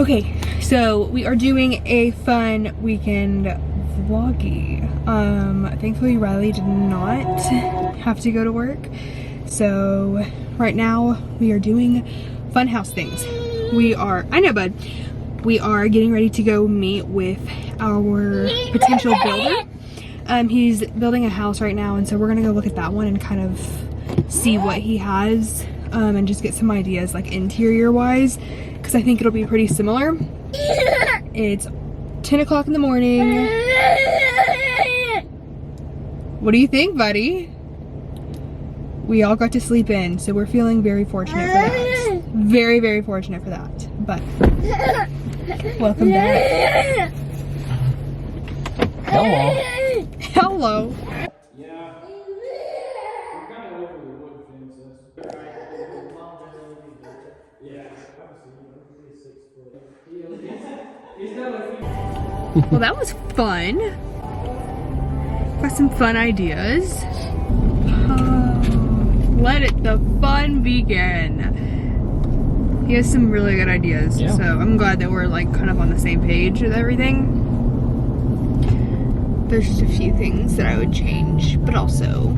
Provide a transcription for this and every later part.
Okay, so we are doing a fun weekend vloggy. Thankfully Riley did not have to go to work. So right now we are doing fun house things. I know bud, we are getting ready to go meet with our potential builder. He's building a house right now, and so we're gonna go look at that one and kind of see what he has, and just get some ideas like interior wise, because I think it'll be pretty similar. It's 10 o'clock in the morning. What do you think, buddy? We all got to sleep in, so we're feeling very fortunate for that. Very, very fortunate for that. But welcome back. Hello. Hello. Yeah. We're kind of over the wood fences. Yeah. Obviously, he's 6 foot. He's got a few. Well, that was fun. Got some fun ideas. Let the fun begin. He has some really good ideas, yeah. So I'm glad that we're like kind of on the same page with everything. There's just a few things that I would change, but also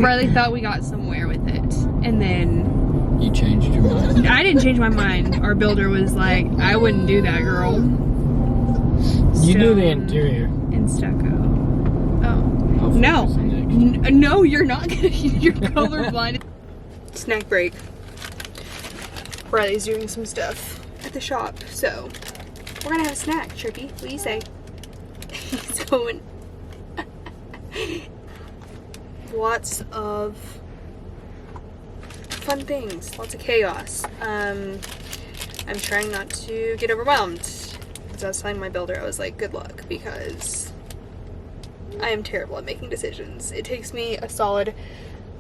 Riley thought we got somewhere with it, and then You changed your mind. I didn't change my mind. Our builder was like, I wouldn't do that, girl. You do the Stone interior. and stucco. Oh. I'll No. focus next. No, you're not gonna. You're colorblind. Snack break. Riley's doing some stuff at the shop, so we're gonna have a snack. Trippy, what do you say? He's going. Lots of fun things, lots of chaos. I'm trying not to get overwhelmed. As I was telling my builder, I was like, good luck, because I am terrible at making decisions. It takes me a solid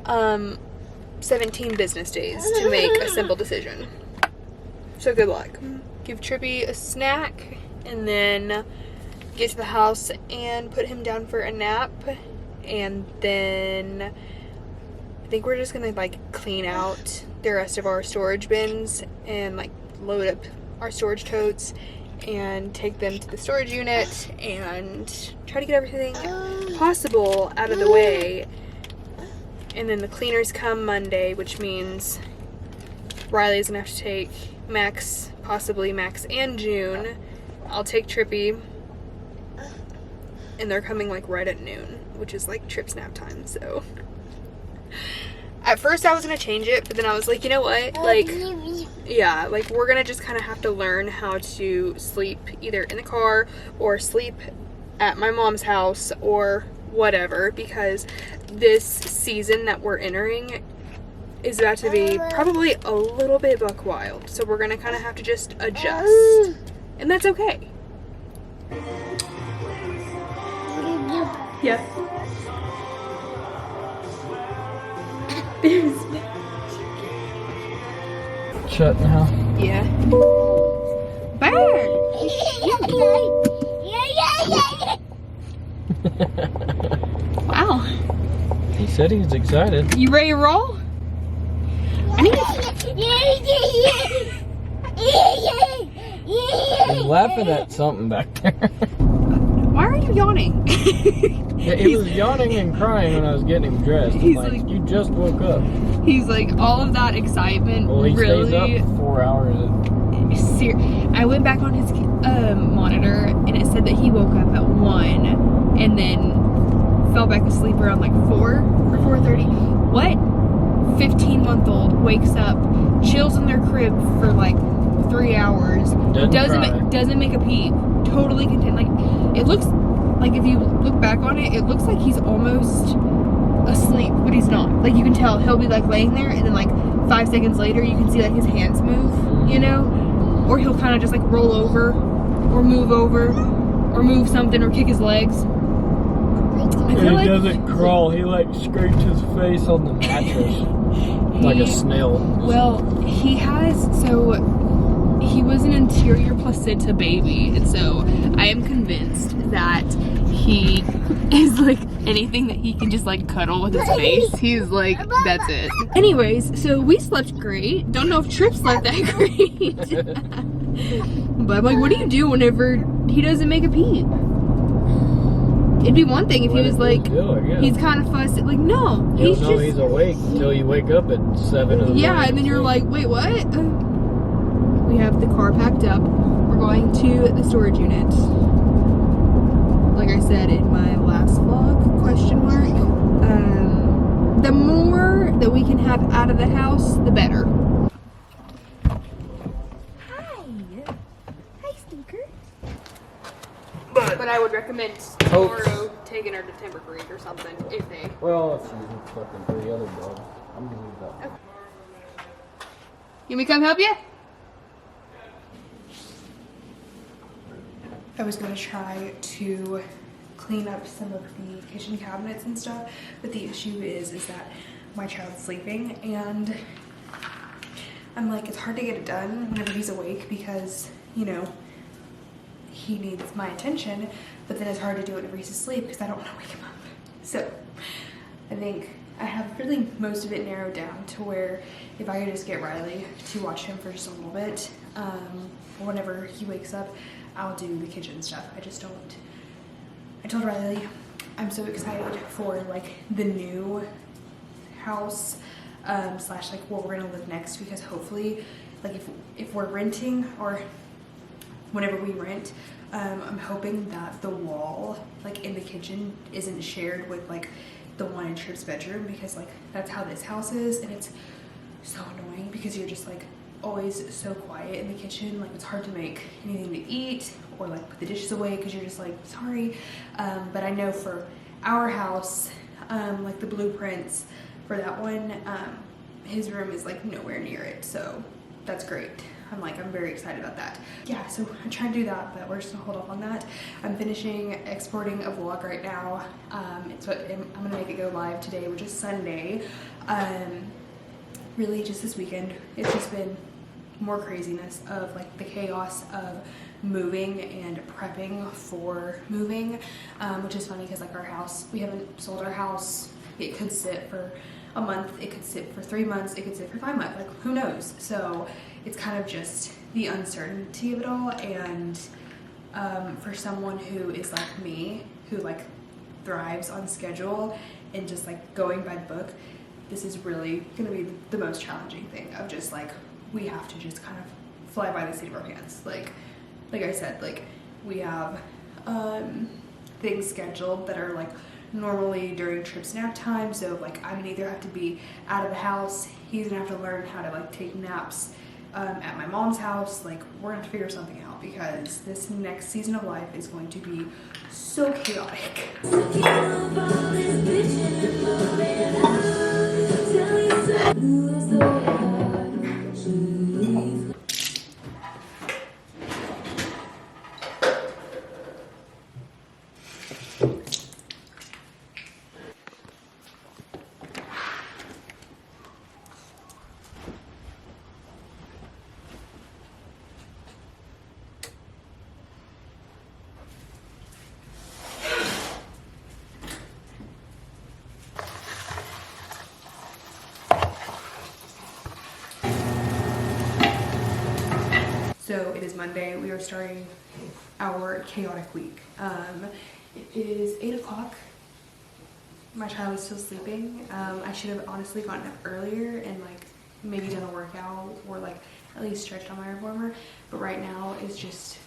17 business days to make a simple decision. So good luck. Give Trippy a snack and then get to the house and put him down for a nap. And then I think we're just gonna like clean out the rest of our storage bins and like load up our storage totes and take them to the storage unit and try to get everything possible out of the way. And then the cleaners come Monday, which means Riley's gonna have to take Max, possibly Max and June. I'll take Trippy, and they're coming like right at noon, which is like Trip's nap time. So at first I was gonna change it, but then I was like, you know what, like, yeah, like we're gonna just kind of have to learn how to sleep either in the car or sleep at my mom's house or whatever, because this season that we're entering is about to be probably a little bit buck wild, so we're gonna kind of have to just adjust, and that's okay. Yeah. Shut now. Yeah. Bird! Wow. He said he's excited. You ready to roll? I need He's laughing at something back there. Why are you yawning? Yeah, he was yawning and crying when I was getting him dressed. I'm He's like, like- you just woke up. He's like, all of that excitement Well, he really. stays up for 4 hours. I went back on his monitor and it said that he woke up at 1 and then fell back asleep around like 4 or 4:30. What 15-month-old wakes up, chills in their crib for like 3 hours, doesn't make a peep, totally content. Like, it looks like, if you look back on it, it looks like he's almost asleep, but he's not. Like, you can tell he'll be like laying there and then like 5 seconds later you can see like his hands move, you know, or he'll kind of just like roll over or move something or kick his legs. I feel like He doesn't crawl, he like scrapes his face on the mattress like a snail. Well, he was an interior placenta baby, and so I am convinced that he is like anything that he can just like cuddle with his face. He's like, that's it. Anyways, so we slept great. Don't know if Trip slept that great. But I'm like, what do you do whenever he doesn't make a peep? It'd be one thing if he was like, he's kind of fussy. Like, no, he's just... he's awake until you wake up at 7 in the morning. Yeah, and then you're like, wait, what? We have the car packed up. We're going to the storage unit. Like I said in my last vlog, question mark. The more that we can have out of the house, the better. Hi, Stinker. But I would recommend tomorrow taking her to Timber Creek or something if they. Well, if she's fucking for the other dog, I'm gonna leave that. Okay. You want me to come help you? I was going to try to clean up some of the kitchen cabinets and stuff, but the issue is that my child's sleeping, and I'm like, it's hard to get it done whenever he's awake because, you know, he needs my attention, but then it's hard to do it whenever he's asleep because I don't want to wake him up. So I think I have really most of it narrowed down to where if I could just get Riley to watch him for just a little bit, whenever he wakes up, I'll do the kitchen stuff. I told Riley I'm so excited for like the new house slash like where we're gonna live next, because hopefully like if we're renting or whenever we rent, I'm hoping that the wall like in the kitchen isn't shared with like the one in Trip's bedroom, because like that's how this house is, and it's so annoying because you're just like always so quiet in the kitchen. Like it's hard to make anything to eat or like put the dishes away because you're just like sorry. But I know for our house, like the blueprints for that one, his room is like nowhere near it, so that's great. I'm very excited about that. Yeah, so I'm trying to do that, but we're just gonna hold off on that. I'm finishing exporting a vlog right now. I'm gonna make it go live today, which is Sunday. Really just this weekend, it's just been more craziness of like the chaos of moving and prepping for moving, which is funny because like our house, we haven't sold our house. It could sit for a month, it could sit for 3 months, it could sit for 5 months, like who knows? So it's kind of just the uncertainty of it all, and for someone who is like me, who like thrives on schedule and just like going by the book, this is really gonna be the most challenging thing of just like, we have to just kind of fly by the seat of our pants. Like I said, like we have things scheduled that are like normally during Trip's nap time, so like I'm gonna either have to be out of the house, he's gonna have to learn how to like take naps at my mom's house. Like we're gonna have to figure something out because this next season of life is going to be so chaotic. So it is Monday. We are starting our chaotic week. It is 8 o'clock. My child is still sleeping. I should have honestly gotten up earlier and like maybe done a workout or like at least stretched on my reformer. But right now it's just,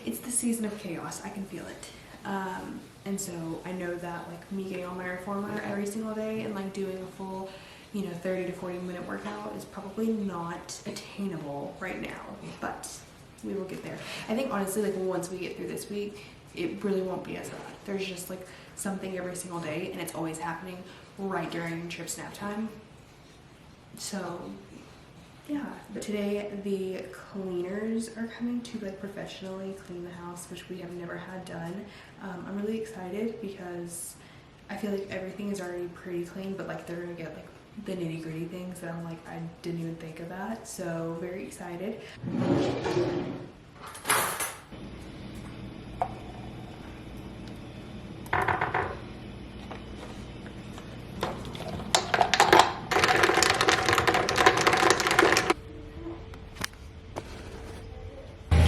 it's the season of chaos. I can feel it. And so I know that like me getting on my reformer every single day and like doing a full, you know, 30 to 40 minute workout is probably not attainable right now, but we will get there. I think honestly, like once we get through this week, it really won't be as bad. There's just like something every single day, and it's always happening right during Trip's nap time. So yeah, but today the cleaners are coming to like professionally clean the house, which we have never had done. I'm really excited because I feel like everything is already pretty clean, but like they're gonna get like the nitty-gritty things that I'm like, I didn't even think of that. So very excited.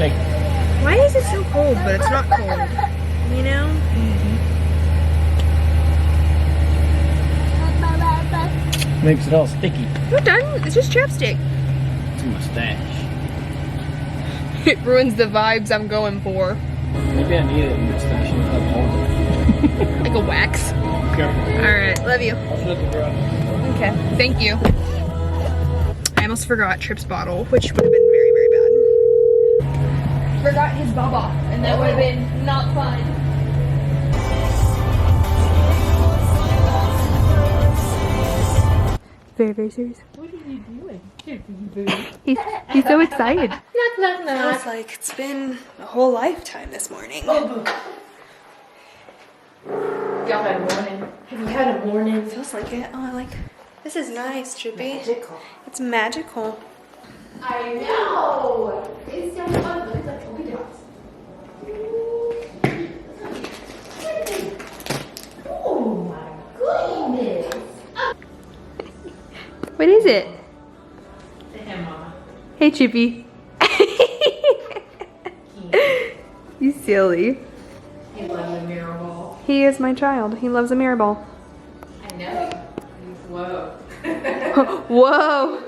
Take Why is it so cold, but it's not cold? You know? makes it all sticky. We're done. It's just chapstick. It's a mustache. It ruins the vibes I'm going for. Maybe I need a mustache and cut Like a wax. Careful. Alright, love you. I'll shut the garage. Okay, thank you. I almost forgot Tripp's bottle, which would have been very, very bad. Forgot his baba, and that would have been not fun. Very, very serious. What are you doing? He's so excited. Knock, knock, knock. Feels like it's been a whole lifetime this morning. Y'all had a morning. Have you had a morning? Feels like it. Oh, I like. This is nice, Trippy. Magical. It's magical. I know. It's so fun. Look at the polka dots. Oh my goodness. What is it? Say hey, Mama. Hey, Chippy. You silly. He loves a mirror ball. He is my child. He loves a mirror ball. I know. Whoa. Whoa.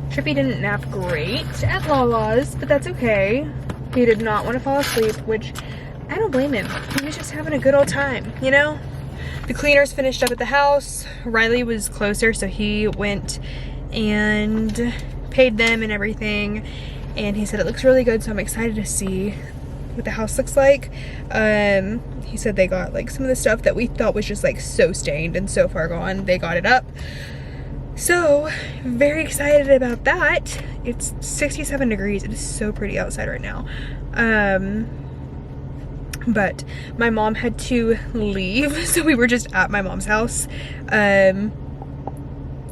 Trippy didn't nap great at Lala's, but that's okay. He did not want to fall asleep, which I don't blame him. He was just having a good old time, you know? The cleaners finished up at the house. Riley was closer, so he went and paid them and everything. And he said it looks really good, so I'm excited to see what the house looks like. He said they got like some of the stuff that we thought was just like so stained and so far gone. They got it up. So very excited about that. It's 67 degrees. It is so pretty outside right now. But my mom had to leave, so we were just at my mom's house. And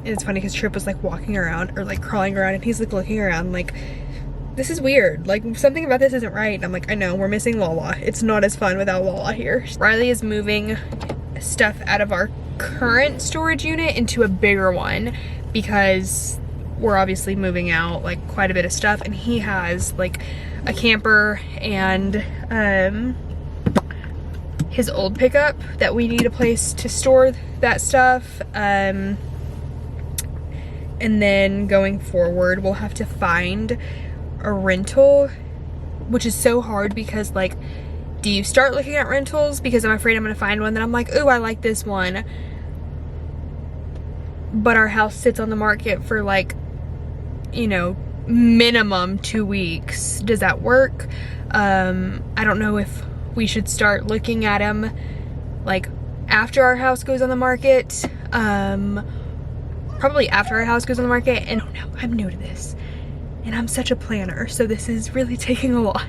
it's funny because Tripp was like walking around or like crawling around, and he's like looking around like, this is weird. Like something about this isn't right. And I'm like, I know, we're missing Lala. It's not as fun without Lala here. Riley is moving stuff out of our current storage unit into a bigger one because we're obviously moving out like quite a bit of stuff, and he has like a camper and his old pickup that we need a place to store that stuff. And then going forward we'll have to find a rental, which is so hard because like, do you start looking at rentals because I'm afraid I'm gonna find one that I'm like, ooh, I like this one, but our house sits on the market for like, you know, minimum 2 weeks. Does that work? I don't know if we should start looking at them like after our house goes on the market. Probably after our house goes on the market. And no, I'm new to this and I'm such a planner, so this is really taking a lot.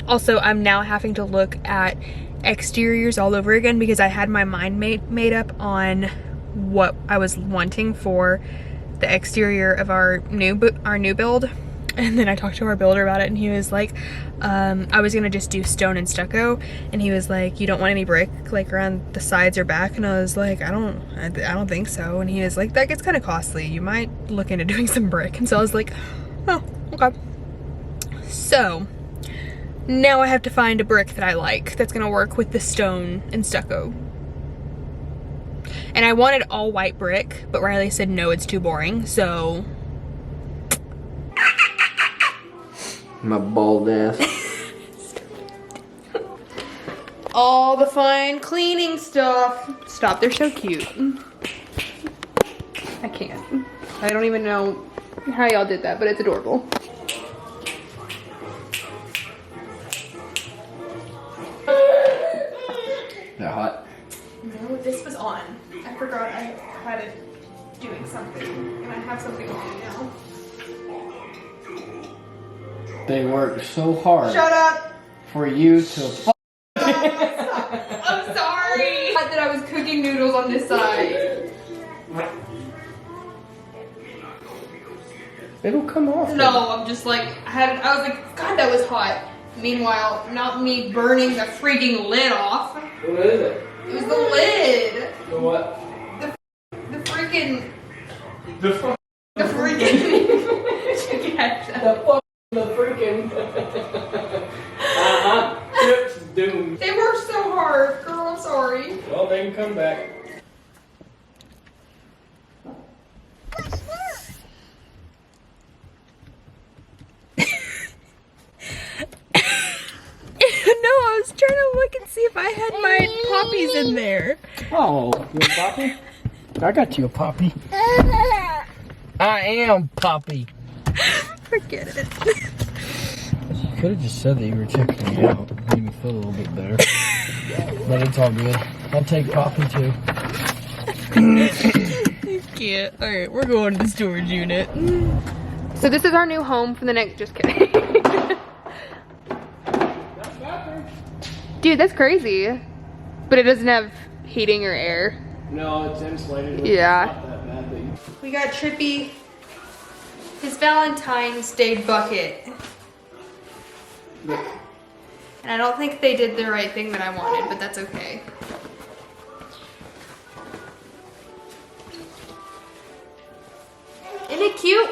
Also, I'm now having to look at exteriors all over again because I had my mind made up on what I was wanting for the exterior of our new build. And then I talked to our builder about it, and he was like, I was gonna just do stone and stucco, and he was like, you don't want any brick like around the sides or back? And I was like, I don't think so. And he was like, that gets kind of costly, you might look into doing some brick. And so I was like, oh, okay. So now I have to find a brick that I like that's gonna work with the stone and stucco. And I wanted all white brick, but Riley said no, it's too boring, so My bald ass. all the fine cleaning stuff. Stop, they're so cute. I can't. I don't even know how y'all did that, but it's adorable. That hot? No, this was on. I forgot I had it doing something, and I have something on now. They worked so hard Shut up! for you to I'm sorry! I thought that I was cooking noodles on this side. It'll come off. No, I'm just like, I was like, God, that was hot. Meanwhile, not me burning the freaking lid off. What is it? It was the lid. The what? The freaking. The fuck. The freaking. The fuck. The freaking. they can come back. No, I was trying to look and see if I had my poppies in there. Oh, you a poppy? I got you a poppy. I am Poppy. Forget it. You could have just said that you were checking me out. Made me feel a little bit better. But it's all good. I'll take Poppy too. You can't. Alright, we're going to the storage unit. So this is our new home for the next, just kidding. Dude, that's crazy. But it doesn't have heating or air. No, it's insulated. Yeah. It's not that bad, but We got Trippy his Valentine's Day bucket. And I don't think they did the right thing that I wanted, but that's okay. Isn't it cute?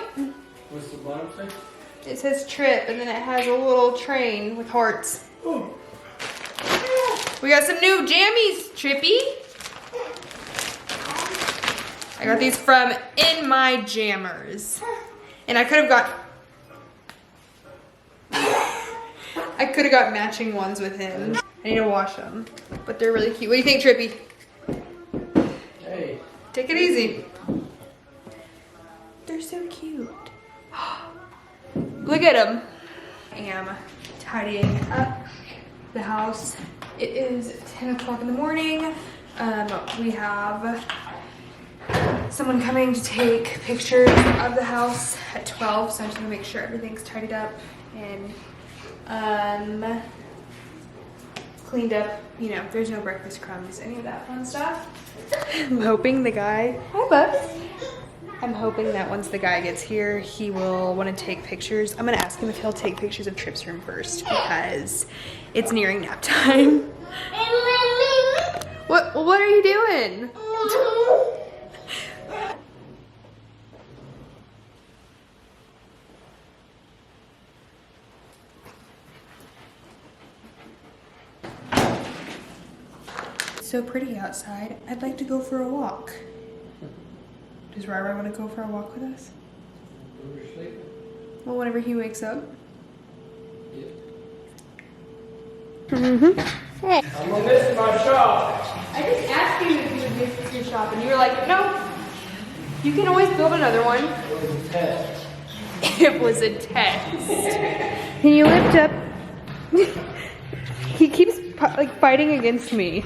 What's the bottom say? It says Trip, and then it has a little train with hearts. Ooh. We got some new jammies, Trippy. I got these from In My Jammers. And I could have got matching ones with him. I need to wash them, but they're really cute. What do you think, Trippy? Hey. Take it easy. They're so cute. Look at them. I am tidying up the house. It is 10 o'clock in the morning. We have someone coming to take pictures of the house at 12, so I'm just gonna make sure everything's tidied up and cleaned up. You know, there's no breakfast crumbs, any of that fun stuff. I'm hoping the guy, hi Bubs. I'm hoping that once the guy gets here, he will want to take pictures. I'm gonna ask him if he'll take pictures of Trip's room first because it's nearing nap time. What are you doing? It's so pretty outside. I'd like to go for a walk. Does Rai want to go for a walk with us? Well, whenever he wakes up. I'm gonna miss my shop. I just asked you if you would miss your shop, and you were like, no. You can always build another one. It was a test. It was a test. Can you lift up? He keeps like fighting against me.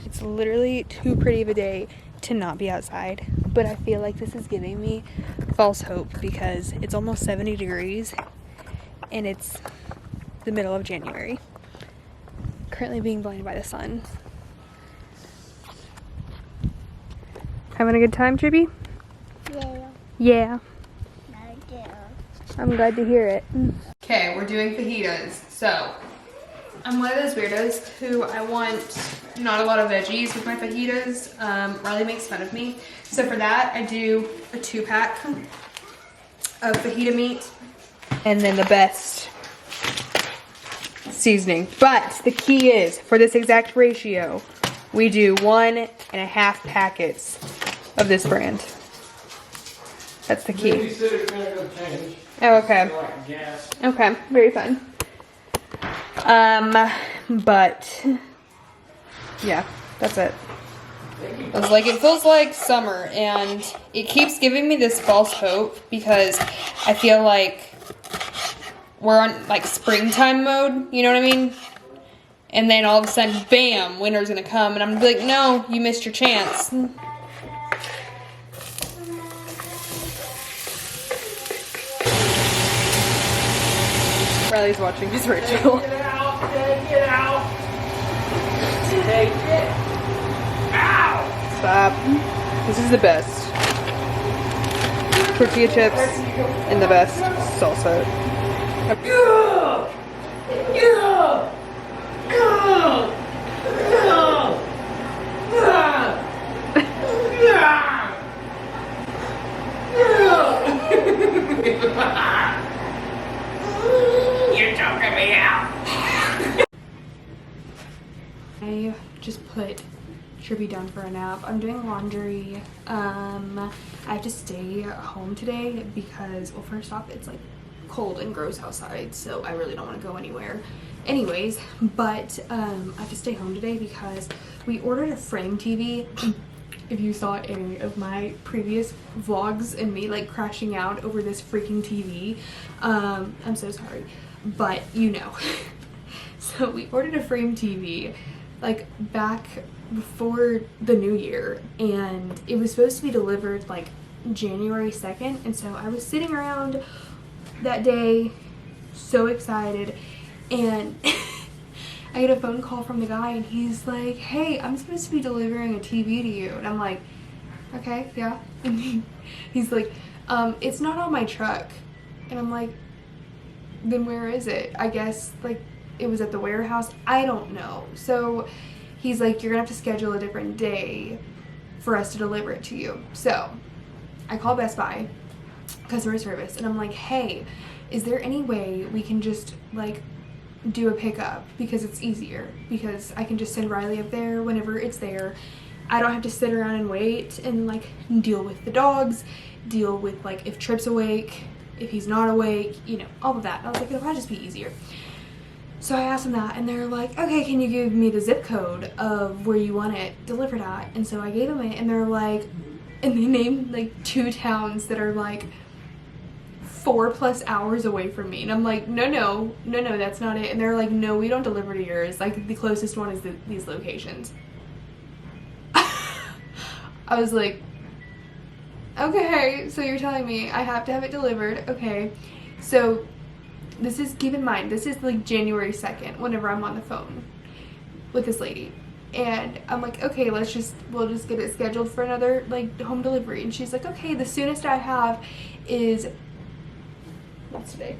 It's literally too pretty of a day to not be outside, but I feel like this is giving me false hope because it's almost 70 degrees and it's the middle of January. Currently being blinded by the sun. Having a good time, Trippy? Yeah, Yeah. I do. I'm glad to hear it. Okay, we're doing fajitas. So, I'm one of those weirdos who I want not a lot of veggies with my fajitas. Riley makes fun of me. So for that, I do a 2-pack of fajita meat and then the best seasoning. But the key is, for this exact ratio, we do 1.5 packets of this brand. That's the key. Babysitter gonna go change. Oh, okay. Like gas. Okay, very fun. But yeah, that's it. I was like, it feels like summer, and it keeps giving me this false hope because I feel like we're on like springtime mode, you know what I mean? And then all of a sudden, bam, winter's gonna come, and I'm like, no, you missed your chance. Riley's watching his ritual. Get out! Get out! Take it! Ow! Stop. This is the best. Tortilla chips and the best salsa. just put Trippy down for a nap. I'm doing laundry. I have to stay home today because, well, first off, it's like cold and gross outside, so I really don't want to go anywhere. Anyways, but I have to stay home today because we ordered a frame TV. If you saw any of my previous vlogs and me like crashing out over this freaking TV, I'm so sorry, but you know. So we ordered a frame TV like back before the new year, and it was supposed to be delivered like January 2nd, and so I was sitting around that day so excited, and I get a phone call from the guy, and he's like, hey, I'm supposed to be delivering a TV to you. And I'm like, okay, yeah. And he's like, it's not on my truck. And I'm like, then where is it? I guess like it was at the warehouse. I don't know. So he's like, you're gonna have to schedule a different day for us to deliver it to you. So I call Best Buy customer service, and I'm like, hey, is there any way we can just like do a pickup, because it's easier, because I can just send Riley up there whenever it's there. I don't have to sit around and wait and like deal with the dogs, deal with like if Trip's awake, if he's not awake, you know, all of that. I was like, it'll probably just be easier. So I asked them that, and they're like, okay, can you give me the zip code of where you want it delivered at? And so I gave them it, and they're like, and they named like 2 towns that are like 4+ hours away from me, and I'm like, no, that's not it. And they're like, no, we don't deliver to yours, like the closest one is these locations. I was like, okay, so you're telling me I have to have it delivered. Okay, so this is, keep in mind, this is like January 2nd whenever I'm on the phone with this lady, and I'm like, okay, we'll just get it scheduled for another like home delivery. And she's like, okay, the soonest I have is, what's today?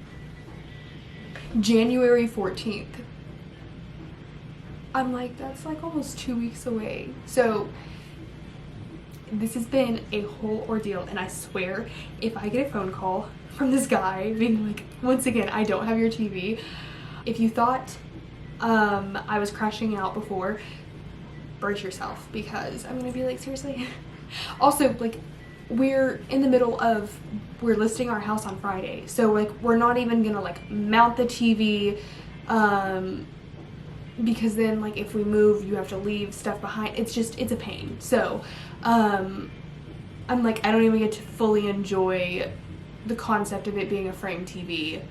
January 14th. I'm like, that's like almost 2 weeks away. So this has been a whole ordeal, and I swear if I get a phone call from this guy being like, once again, I don't have your TV, if you thought I was crashing out before, brace yourself, because I'm gonna be like, seriously. Also, like, we're in the middle of, we're listing our house on Friday, so like we're not even gonna like mount the TV, because then like if we move, you have to leave stuff behind. It's a pain. So I'm like, I don't even get to fully enjoy the concept of it being a frame TV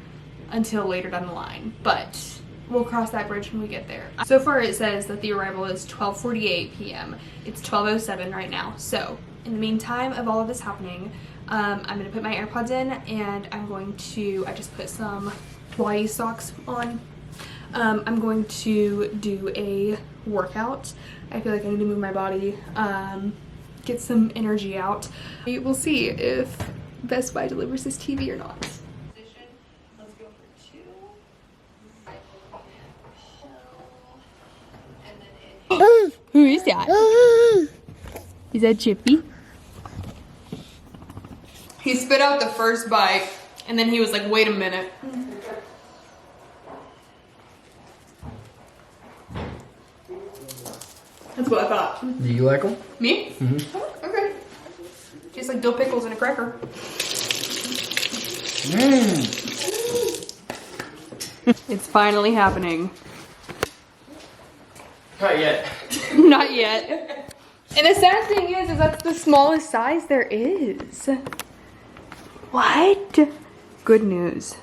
until later down the line, but we'll cross that bridge when we get there. So far it says that the arrival is 12:48 p.m. It's 12:07 right now. So in the meantime of all of this happening, I'm going to put my AirPods in, and I'm going to, I just put some Pilates socks on. I'm going to do a workout. I feel like I need to move my body, get some energy out. We'll see if Best Buy delivers this TV or not. Let's go for 2. Who is that? Is that Chippy? He spit out the first bite, and then he was like, wait a minute. That's what I thought. Do you like them? Me? Mm-hmm. Oh, okay. Tastes like dill pickles and a cracker. It's finally happening. Not yet. Not yet. And the sad thing is that's the smallest size there is. What? Good news.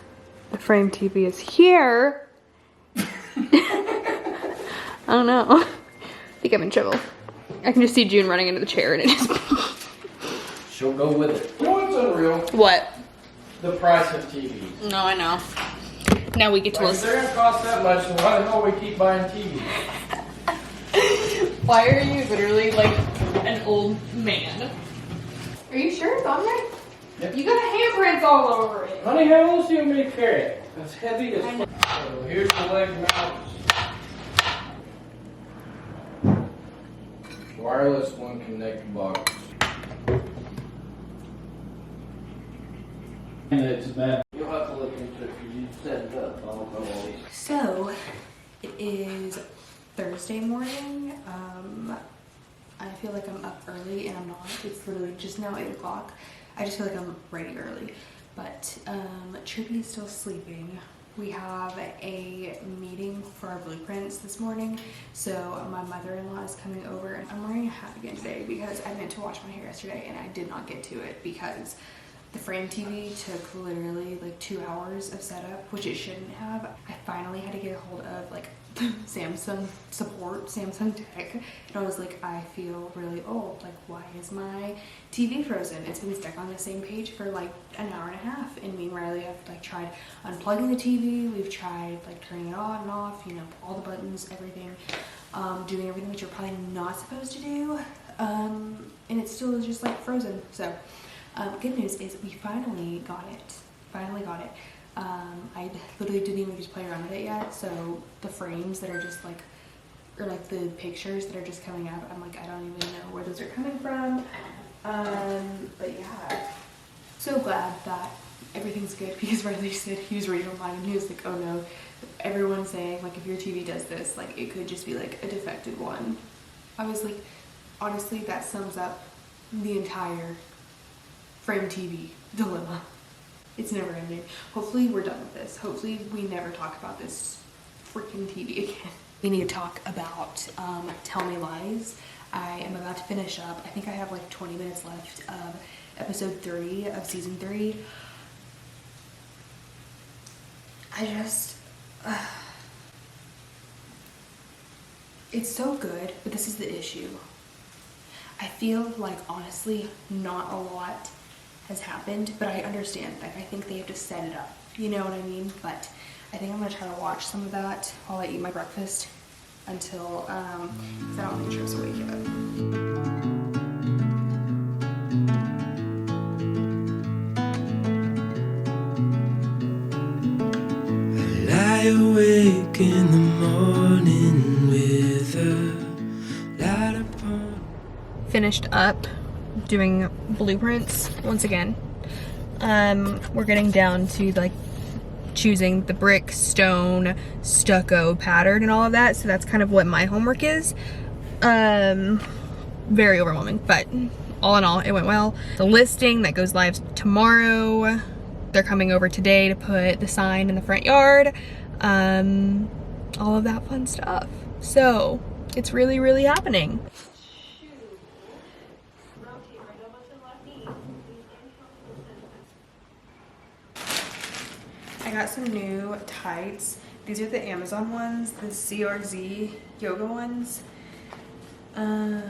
The frame TV is here. I don't know. I think I'm in trouble. I can just see June running into the chair, and it is. She'll go with it. You know what's unreal? What? The price of TVs. No, I know. Now we get to Like, if they're gonna cost that much, then why the hell we keep buying TVs? Why are you literally like an old man? Are you sure it's on there? Yep. You got handprints all over it. Honey, how else do you want me to carry it? It's heavy as fuck. So here's the leg mounts. Wireless one connect box. And it's bad. You'll have to look into it because you set it up. I don't know all these. So, it is Thursday morning. I feel like I'm up early and I'm not. It's literally just now 8 o'clock. I just feel like I'm ready early. But Trippy is still sleeping. We have a meeting for our blueprints this morning. So my mother-in-law is coming over. I'm wearing a hat again today because I meant to wash my hair yesterday and I did not get to it because the frame TV took literally like 2 hours of setup, which it shouldn't have. I finally had to get a hold of like Samsung support, Samsung tech, and I was like, I feel really old. Like, why is my TV frozen? It's been stuck on the same page for like an hour and a half, and me and Riley have like tried unplugging the TV. We've tried like turning it on and off, you know, all the buttons, everything, doing everything that you're probably not supposed to do, and it still is just like frozen. So good news is we finally got it. I literally didn't even just play around with it yet, so the frames that are just like, or like the pictures that are just coming up, I'm like, I don't even know where those are coming from. But yeah, so glad that everything's good, because Riley said he was reading online and he was like, oh no, everyone's saying like if your TV does this, like it could just be like a defective one. I was like, honestly, that sums up the entire frame TV dilemma. It's never ending. Hopefully we're done with this. Hopefully we never talk about this freaking TV again. We need to talk about Tell Me Lies. I am about to finish up. I think I have like 20 minutes left of episode 30 of season 3. It's so good, but this is the issue. I feel like honestly not a lot has happened, but I understand. Like, I think they have to set it up, you know what I mean? But I think I'm gonna try to watch some of that while I eat my breakfast until 'cause I don't think Trips will wake up. I lie awake in the morning with a light upon. Finished up doing blueprints once again. We're getting down to like choosing the brick, stone, stucco pattern and all of that, so that's kind of what my homework is. Very overwhelming, but all in all it went well. The listing that goes live tomorrow, they're coming over today to put the sign in the front yard, all of that fun stuff. So it's really happening. I got some new tights. These are the Amazon ones, the CRZ yoga ones. I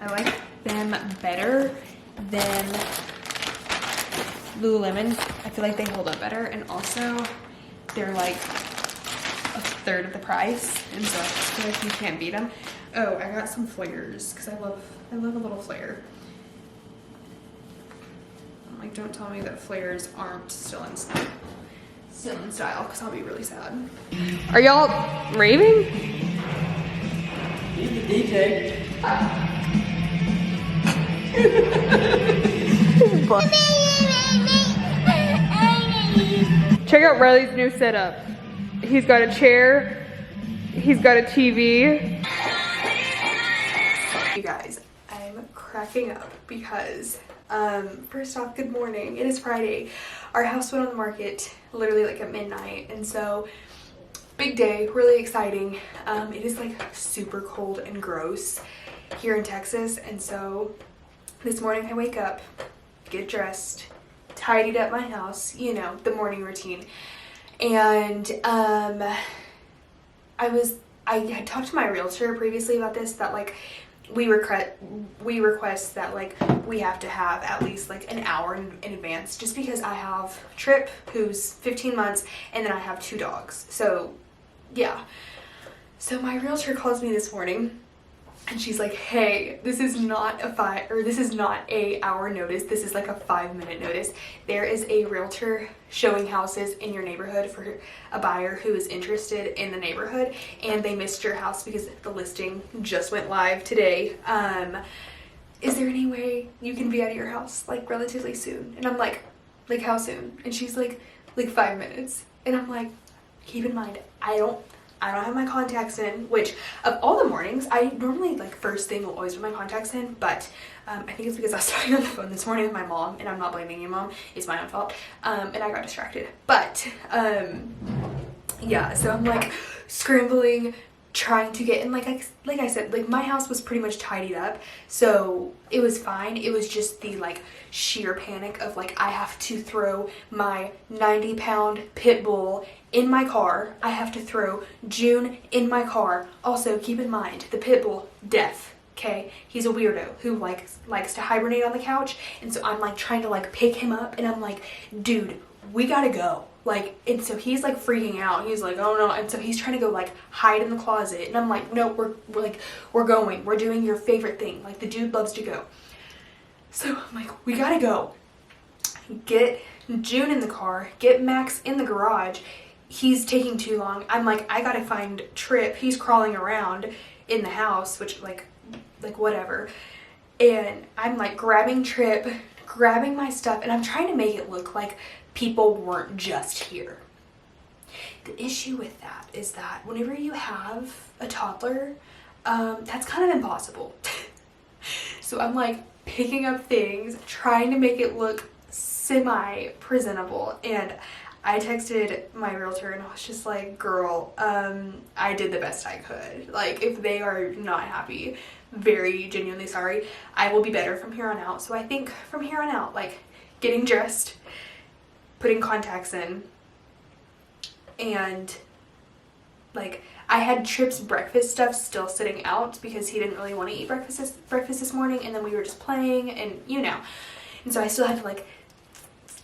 like them better than Lululemon. I feel like they hold up better, and also they're like a third of the price, and so I feel like you can't beat them. Oh, I got some flares because I love a little flare. Like, don't tell me that flares aren't still in style, because I'll be really sad. Are y'all raving? He's the DJ. Check out Riley's new setup. He's got a chair, he's got a TV. You guys, I'm cracking up because first off, good morning. It is Friday. Our house went on the market literally like at midnight, and so big day, really exciting. It is like super cold and gross here in Texas, and so this morning I wake up, get dressed, tidied up my house, you know, the morning routine. And I had talked to my realtor previously about this, that like we request that like we have to have at least like an hour in advance, just because I have Trip, who's 15 months, and then I have 2 dogs. So yeah, so my realtor calls me this morning and she's like, hey, this is not a hour notice, this is like a 5-minute notice. There is a realtor showing houses in your neighborhood for a buyer who is interested in the neighborhood, and they missed your house because the listing just went live today. Is there any way you can be out of your house like relatively soon? And I'm like how soon? And she's like, like 5 minutes. And I'm like, keep in mind, I don't have my contacts in, which of all the mornings, I normally like first thing will always put my contacts in, but I think it's because I was talking on the phone this morning with my mom, and I'm not blaming you, Mom, it's my own fault, and I got distracted. But yeah, so I'm like scrambling, trying to get in, like I said, like my house was pretty much tidied up, so it was fine. It was just the like sheer panic of like, I have to throw my 90-pound pit bull in my car. I have to throw June in my car. Also, keep in mind, the pit bull, deaf, okay? He's a weirdo who likes to hibernate on the couch, and so I'm like trying to like pick him up, and I'm like, dude, we gotta go. Like, and so he's like freaking out. He's like, oh no. And so he's trying to go like hide in the closet, and I'm like, no, we're going. We're doing your favorite thing. Like, the dude loves to go. So I'm like, we gotta go. Get June in the car, get Max in the garage. He's taking too long. I'm like, I gotta find Trip. He's crawling around in the house, which like whatever. And I'm like grabbing Trip, grabbing my stuff, and I'm trying to make it look like people weren't just here. The issue with that is that whenever you have a toddler, that's kind of impossible. So I'm like picking up things, trying to make it look semi-presentable, and I texted my realtor and I was just like, girl, I did the best I could. Like, if they are not happy, very genuinely sorry. I will be better from here on out. So I think from here on out, like getting dressed, putting contacts in, and like I had Trip's breakfast stuff still sitting out because he didn't really want to eat breakfast this morning, and then we were just playing, and you know, and so I still had to like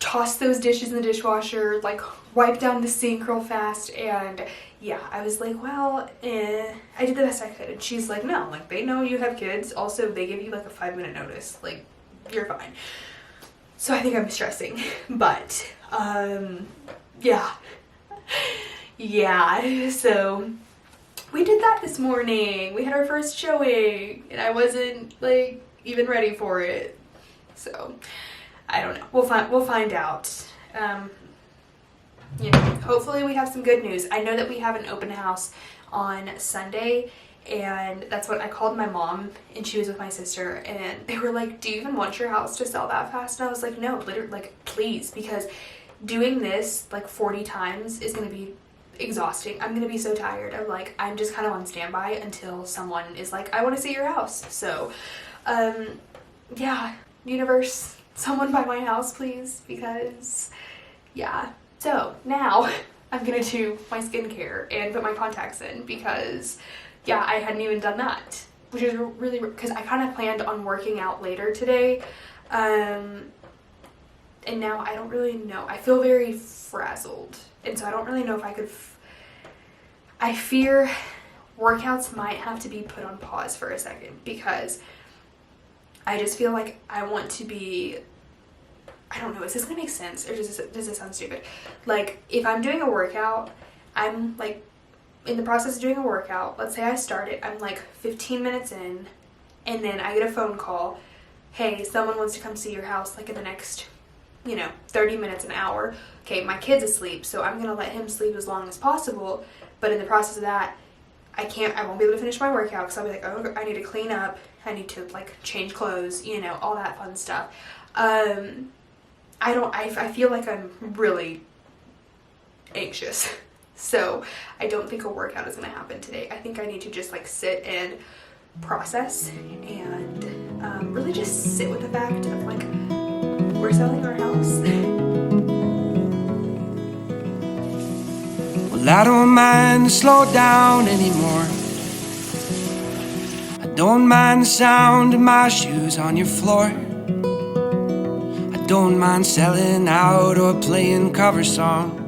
toss those dishes in the dishwasher, like wipe down the sink real fast. And yeah, I was like, well, I did the best I could. And she's like, no, like they know you have kids, also they give you like a 5-minute notice, like you're fine. So I think I'm stressing, but yeah, so we did that this morning. We had our first showing, and I wasn't like even ready for it, so I don't know. We'll find out. You know, hopefully we have some good news. I know that we have an open house on Sunday, and that's what I called my mom, and she was with my sister, and they were like, do you even want your house to sell that fast? And I was like, no, literally, like, please, because doing this like 40 times is going to be exhausting. I'm going to be so tired. I'm just kind of on standby until someone is like, I want to see your house. So, yeah, universe, someone buy my house, please, because, yeah. So now I'm going to do my skincare and put my contacts in because, yeah, I hadn't even done that, which is really, because I kind of planned on working out later today, and now I don't really know. I feel very frazzled, and so I don't really know if I could, I fear workouts might have to be put on pause for a second, because I just feel like I want to be, I don't know, is this gonna make sense, or does this sound stupid? Like, if I'm doing a workout, I'm like in the process of doing a workout, let's say I start it, I'm like 15 minutes in, and then I get a phone call, hey, someone wants to come see your house like in the next, you know, 30 minutes, an hour. Okay, my kid's asleep, so I'm gonna let him sleep as long as possible, but in the process of that, I won't be able to finish my workout because I'll be like, oh, I need to clean up, I need to like change clothes, you know, all that fun stuff. I feel like I'm really anxious. So I don't think a workout is going to happen today. I think I need to just like sit and process and really just sit with the fact of like, we're selling our house. Well, I don't mind to slow down anymore. I don't mind the sound of my shoes on your floor. I don't mind selling out or playing cover songs.